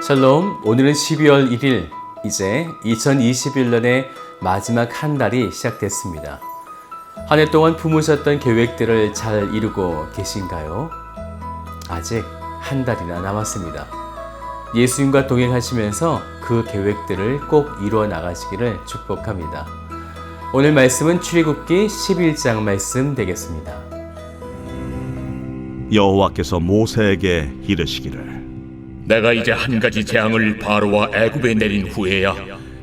샬롬, 오늘은 12월 1일, 이제 2021년의 마지막 한 달이 시작됐습니다. 한 해 동안 품으셨던 계획들을 잘 이루고 계신가요? 아직 한 달이나 남았습니다. 예수님과 동행하시면서 그 계획들을 꼭 이루어 나가시기를 축복합니다. 오늘 말씀은 출애굽기 11장 말씀 되겠습니다. 여호와께서 모세에게 이르시기를 내가 이제 한 가지 재앙을 바로와 애굽에 내린 후에야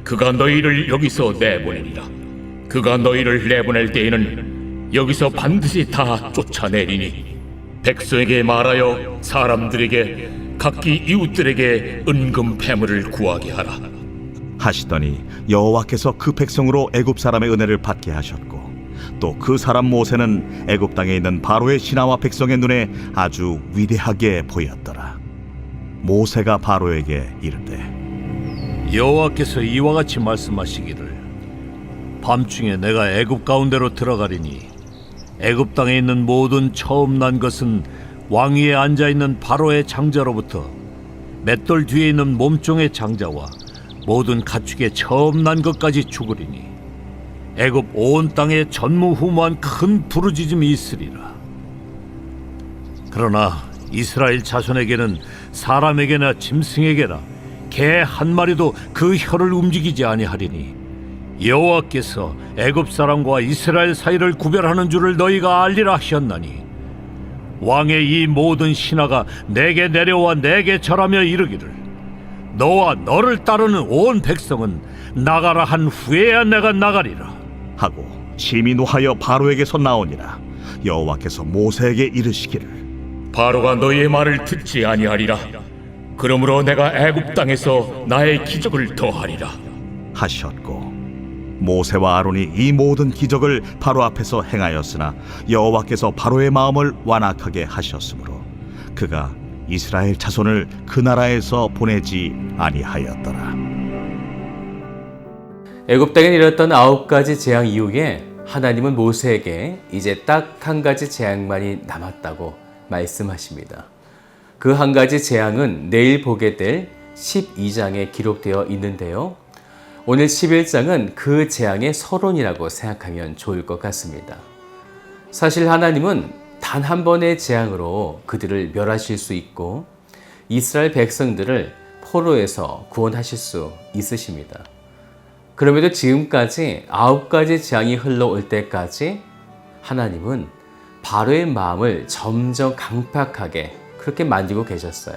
그가 너희를 여기서 내보내리라. 그가 너희를 내보낼 때에는 여기서 반드시 다 쫓아내리니 백성에게 말하여 사람들에게 각기 이웃들에게 은금 패물을 구하게 하라. 하시더니 여호와께서 그 백성으로 애굽 사람의 은혜를 받게 하셨고 또 그 사람 모세는 애굽 땅에 있는 바로의 신하와 백성의 눈에 아주 위대하게 보였더라. 모세가 바로에게 이르되 여호와께서 이와 같이 말씀하시기를 밤중에 내가 애굽 가운데로 들어가리니 애굽 땅에 있는 모든 처음 난 것은 왕 위에 앉아있는 바로의 장자로부터 맷돌 뒤에 있는 몸종의 장자와 모든 가축의 처음 난 것까지 죽으리니 애굽 온 땅에 전무후무한 큰 부르짖음이 있으리라. 그러나 이스라엘 자손에게는 사람에게나 짐승에게나 개 한 마리도 그 혀를 움직이지 아니하리니 여호와께서 애굽 사람과 이스라엘 사이를 구별하는 줄을 너희가 알리라 하셨나니 왕의 이 모든 신하가 내게 내려와 내게 절하며 이르기를 너와 너를 따르는 온 백성은 나가라 한 후에야 내가 나가리라 하고 심히 노하여 바로에게서 나오니라. 여호와께서 모세에게 이르시기를 바로가 너희의 말을 듣지 아니하리라. 그러므로 내가 애굽 땅에서 나의 기적을 더하리라 하셨고 모세와 아론이 이 모든 기적을 바로 앞에서 행하였으나 여호와께서 바로의 마음을 완악하게 하셨으므로 그가 이스라엘 자손을 그 나라에서 보내지 아니하였더라. 애굽 땅에 일어났던 9가지 재앙 이후에 하나님은 모세에게 이제 딱 한 가지 재앙만이 남았다고 말씀하십니다. 그 한 가지 재앙은 내일 보게 될 12장에 기록되어 있는데요. 오늘 11장은 그 재앙의 서론이라고 생각하면 좋을 것 같습니다. 사실 하나님은 단 한 번의 재앙으로 그들을 멸하실 수 있고 이스라엘 백성들을 포로에서 구원하실 수 있으십니다. 그럼에도 지금까지 9가지 재앙이 흘러올 때까지 하나님은 바로의 마음을 점점 강팍하게 그렇게 만들고 계셨어요.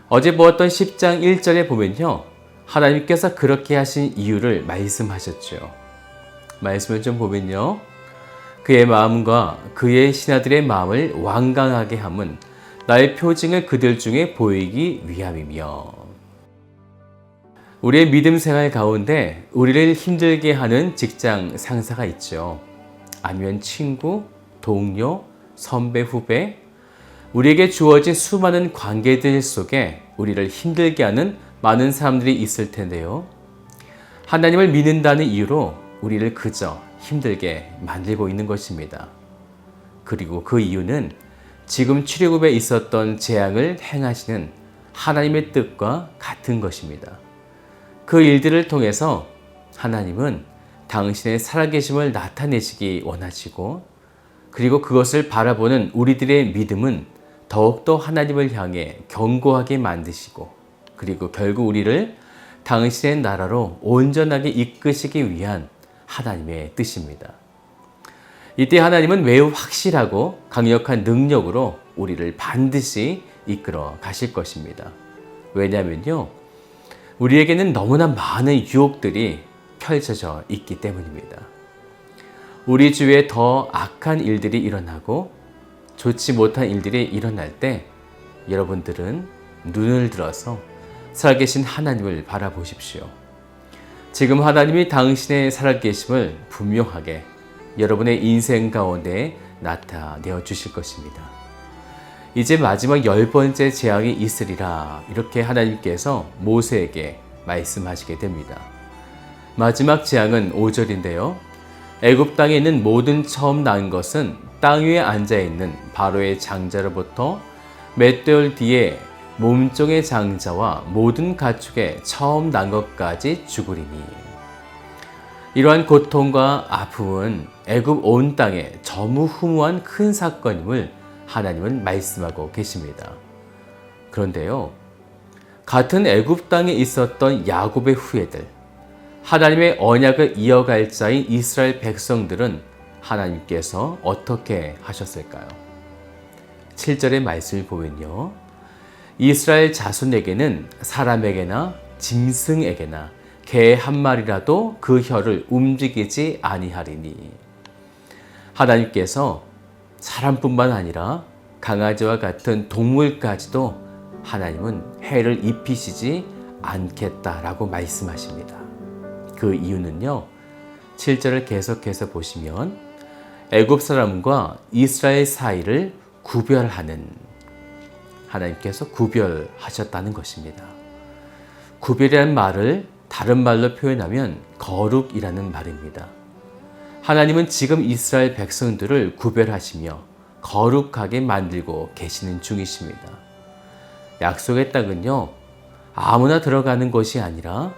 어제 보았던 10장 1절에 보면요, 하나님께서 그렇게 하신 이유를 말씀하셨죠. 말씀을 좀 보면요, 그의 마음과 그의 신하들의 마음을 완강하게 함은 나의 표징을 그들 중에 보이기 위함이며. 우리의 믿음 생활 가운데 우리를 힘들게 하는 직장 상사가 있죠. 아니면 친구, 동료, 선배, 후배, 우리에게 주어진 수많은 관계들 속에 우리를 힘들게 하는 많은 사람들이 있을 텐데요. 하나님을 믿는다는 이유로 우리를 그저 힘들게 만들고 있는 것입니다. 그리고 그 이유는 지금 출애굽에 있었던 재앙을 행하시는 하나님의 뜻과 같은 것입니다. 그 일들을 통해서 하나님은 당신의 살아계심을 나타내시기 원하시고 그리고 그것을 바라보는 우리들의 믿음은 더욱더 하나님을 향해 견고하게 만드시고 그리고 결국 우리를 당신의 나라로 온전하게 이끄시기 위한 하나님의 뜻입니다. 이때 하나님은 매우 확실하고 강력한 능력으로 우리를 반드시 이끌어 가실 것입니다. 왜냐하면요, 우리에게는 너무나 많은 유혹들이 펼쳐져 있기 때문입니다. 우리 주위에 더 악한 일들이 일어나고 좋지 못한 일들이 일어날 때 여러분들은 눈을 들어서 살아계신 하나님을 바라보십시오. 지금 하나님이 당신의 살아계심을 분명하게 여러분의 인생 가운데 나타내어 주실 것입니다. 이제 마지막 10번째 재앙이 있으리라 이렇게 하나님께서 모세에게 말씀하시게 됩니다. 마지막 재앙은 5절인데요. 애굽 땅에 있는 모든 처음 난 것은 땅 위에 앉아있는 바로의 장자로부터 맷돌 뒤에 몸종의 장자와 모든 가축의 처음 난 것까지 죽으리니. 이러한 고통과 아픔은 애굽 온 땅에 전무후무한 큰 사건임을 하나님은 말씀하고 계십니다. 그런데요, 같은 애굽 땅에 있었던 야곱의 후예들, 하나님의 언약을 이어갈 자인 이스라엘 백성들은 하나님께서 어떻게 하셨을까요? 7절의 말씀을 보면요, 이스라엘 자손에게는 사람에게나 짐승에게나 개 한 마리라도 그 혀를 움직이지 아니하리니. 하나님께서 사람뿐만 아니라 강아지와 같은 동물까지도 하나님은 해를 입히시지 않겠다라고 말씀하십니다. 그 이유는요, 7절을 계속해서 보시면 애굽 사람과 이스라엘 사이를 구별하는, 하나님께서 구별하셨다는 것입니다. 구별이라는 말을 다른 말로 표현하면 거룩이라는 말입니다. 하나님은 지금 이스라엘 백성들을 구별하시며 거룩하게 만들고 계시는 중이십니다. 약속의 땅은요, 아무나 들어가는 것이 아니라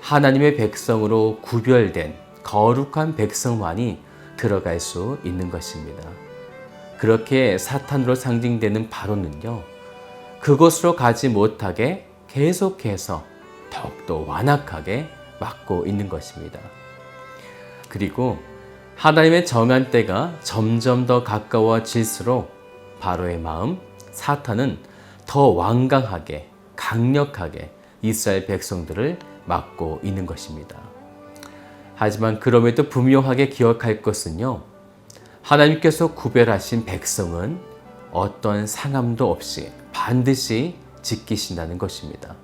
하나님의 백성으로 구별된 거룩한 백성만이 들어갈 수 있는 것입니다. 그렇게 사탄으로 상징되는 바로는요, 그곳으로 가지 못하게 계속해서 더욱더 완악하게 막고 있는 것입니다. 그리고 하나님의 정한 때가 점점 더 가까워질수록 바로의 마음, 사탄은 더 완강하게, 강력하게 이스라엘 백성들을 막고 있는 것입니다. 하지만 그럼에도 분명하게 기억할 것은요, 하나님께서 구별하신 백성은 어떤 상함도 없이 반드시 지키신다는 것입니다.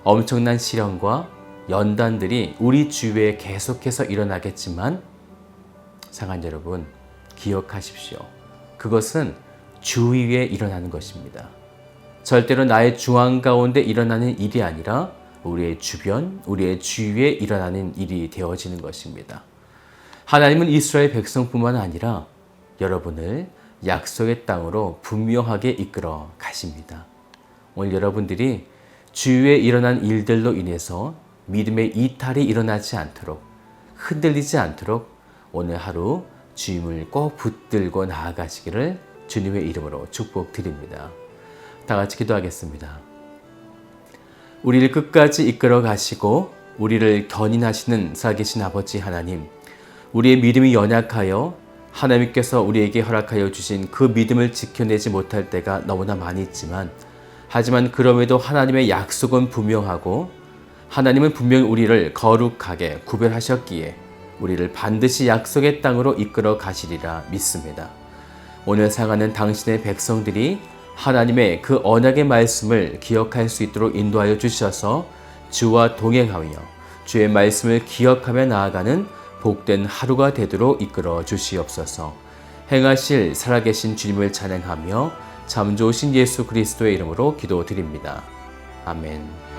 엄청난 시련과 연단들이 우리 주위에 계속해서 일어나겠지만 사랑하는 여러분, 기억하십시오. 그것은 주위에 일어나는 것입니다. 절대로 나의 중앙 가운데 일어나는 일이 아니라 우리의 주변, 우리의 주위에 일어나는 일이 되어지는 것입니다. 하나님은 이스라엘 백성뿐만 아니라 여러분을 약속의 땅으로 분명하게 이끌어 가십니다. 오늘 여러분들이 주위에 일어난 일들로 인해서 믿음의 이탈이 일어나지 않도록, 흔들리지 않도록 오늘 하루 주임을 꼭 붙들고 나아가시기를 주님의 이름으로 축복드립니다. 다 같이 기도하겠습니다. 우리를 끝까지 이끌어 가시고 우리를 견인하시는 살아계신 아버지 하나님, 우리의 믿음이 연약하여 하나님께서 우리에게 허락하여 주신 그 믿음을 지켜내지 못할 때가 너무나 많이 있지만, 하지만 그럼에도 하나님의 약속은 분명하고 하나님은 분명히 우리를 거룩하게 구별하셨기에 우리를 반드시 약속의 땅으로 이끌어 가시리라 믿습니다. 오늘 사랑하는 당신의 백성들이 하나님의 그 언약의 말씀을 기억할 수 있도록 인도하여 주셔서 주와 동행하며 주의 말씀을 기억하며 나아가는 복된 하루가 되도록 이끌어 주시옵소서. 행하실 살아계신 주님을 찬양하며 참 좋으신 예수 그리스도의 이름으로 기도드립니다. 아멘.